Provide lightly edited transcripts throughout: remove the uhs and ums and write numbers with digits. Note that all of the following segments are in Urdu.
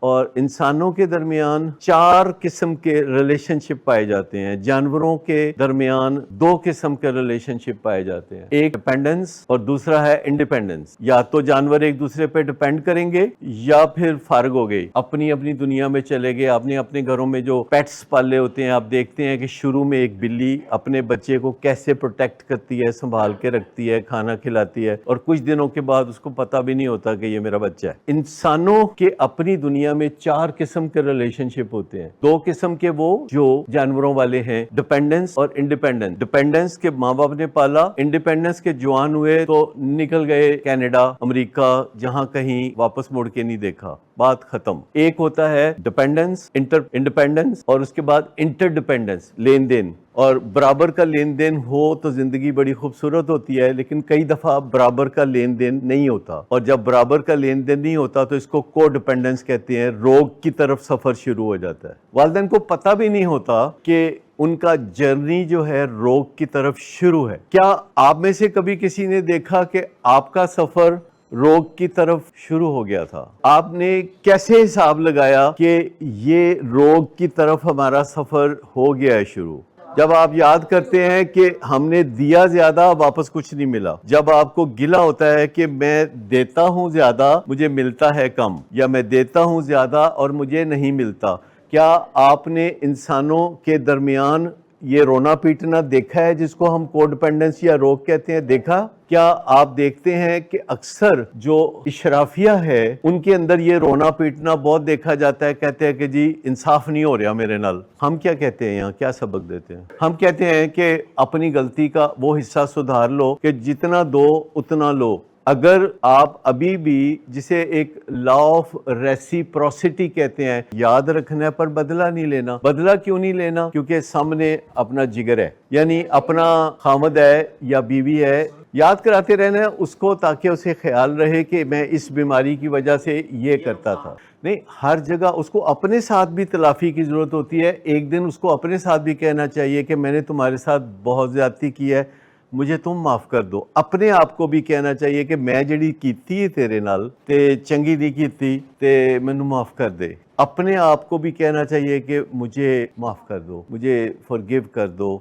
اور انسانوں کے درمیان 4 قسم کے ریلیشن شپ پائے جاتے ہیں. جانوروں کے درمیان 2 قسم کے ریلیشن شپ پائے جاتے ہیں. ایک ڈپینڈنس اور دوسرا ہے انڈیپینڈنس. یا تو جانور ایک دوسرے پہ ڈپینڈ کریں گے یا پھر فارغ ہو گئی, اپنی اپنی دنیا میں چلے گئے. آپ نے اپنے گھروں میں جو پیٹس پالے ہوتے ہیں, آپ دیکھتے ہیں کہ شروع میں ایک بلی اپنے بچے کو کیسے پروٹیکٹ کرتی ہے, سنبھال کے رکھتی ہے, کھانا کھلاتی ہے, اور کچھ دنوں کے بعد اس کو پتہ بھی نہیں ہوتا کہ یہ میرا بچہ ہے. انسانوں کے اپنی دنیا میں 4 قسم کے ریلیشن شپ ہوتے ہیں. 2 قسم کے وہ جو جانوروں والے ہیں, ڈیپینڈنس اور انڈیپینڈنس. ڈیپینڈنس کے ماں باپ نے پالا, انڈیپینڈنس کے جوان ہوئے تو نکل گئے کینیڈا, امریکہ, جہاں کہیں واپس مڑ کے نہیں دیکھا, بات ختم. ایک ہوتا ہے ڈیپینڈنس, انڈیپینڈنس, اور اس کے بعد انٹر ڈیپینڈنس, لین دین. اور برابر کا لین دین ہو تو زندگی بڑی خوبصورت ہوتی ہے, لیکن کئی دفعہ برابر کا لین دین نہیں ہوتا, اور جب برابر کا لین دین نہیں ہوتا تو اس کو کو ڈیپینڈنس کہتے ہیں. روگ کی طرف سفر شروع ہو جاتا ہے. والدین کو پتہ بھی نہیں ہوتا کہ ان کا جرنی جو ہے روگ کی طرف شروع ہے. کیا آپ میں سے کبھی کسی نے دیکھا کہ آپ کا سفر روگ کی طرف شروع ہو گیا تھا؟ آپ نے کیسے حساب لگایا کہ یہ روگ کی طرف ہمارا سفر ہو گیا ہے شروع؟ جب آپ یاد کرتے ہیں کہ ہم نے دیا زیادہ, واپس کچھ نہیں ملا. جب آپ کو گلا ہوتا ہے کہ میں دیتا ہوں زیادہ, مجھے ملتا ہے کم, یا میں دیتا ہوں زیادہ اور مجھے نہیں ملتا. کیا آپ نے انسانوں کے درمیان یہ رونا پیٹنا دیکھا ہے جس کو ہم کو ڈیپینڈنس یا روگ کہتے ہیں؟ دیکھا؟ کیا آپ دیکھتے ہیں کہ اکثر جو اشرافیہ ہے ان کے اندر یہ رونا پیٹنا بہت دیکھا جاتا ہے؟ کہتے ہیں کہ جی انصاف نہیں ہو رہا میرے نال. ہم کیا کہتے ہیں یہاں, کیا سبق دیتے ہیں؟ ہم کہتے ہیں کہ اپنی غلطی کا وہ حصہ سدھار لو کہ جتنا دو اتنا لو. اگر آپ ابھی بھی, جسے ایک لا آف ریسیپروسٹی کہتے ہیں, یاد رکھنا ہے پر بدلہ نہیں لینا. بدلہ کیوں نہیں لینا؟ کیونکہ سامنے اپنا جگر ہے, یعنی اپنا خامد ہے یا بیوی ہے. یاد کراتے رہنا ہے اس کو تاکہ اسے خیال رہے کہ میں اس بیماری کی وجہ سے یہ کرتا تھا. نہیں, ہر جگہ اس کو اپنے ساتھ بھی تلافی کی ضرورت ہوتی ہے. ایک دن اس کو اپنے ساتھ بھی کہنا چاہیے کہ میں نے تمہارے ساتھ بہت زیادتی کی ہے, مجھے تم معاف کر دو. اپنے آپ کو بھی کہنا چاہیے کہ میں جڑی کیتی ہے تیرے نال تے چنگی نہیں کیتی تے مینوں معاف کر دے. اپنے آپ کو بھی کہنا چاہیے کہ مجھے معاف کر دو, مجھے forgive کر دو,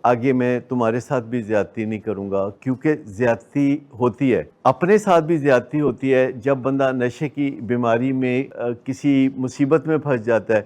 آگے میں تمہارے ساتھ بھی زیادتی نہیں کروں گا. کیونکہ زیادتی ہوتی ہے, اپنے ساتھ بھی زیادتی ہوتی ہے جب بندہ نشے کی بیماری میں کسی مصیبت میں پھنس جاتا ہے.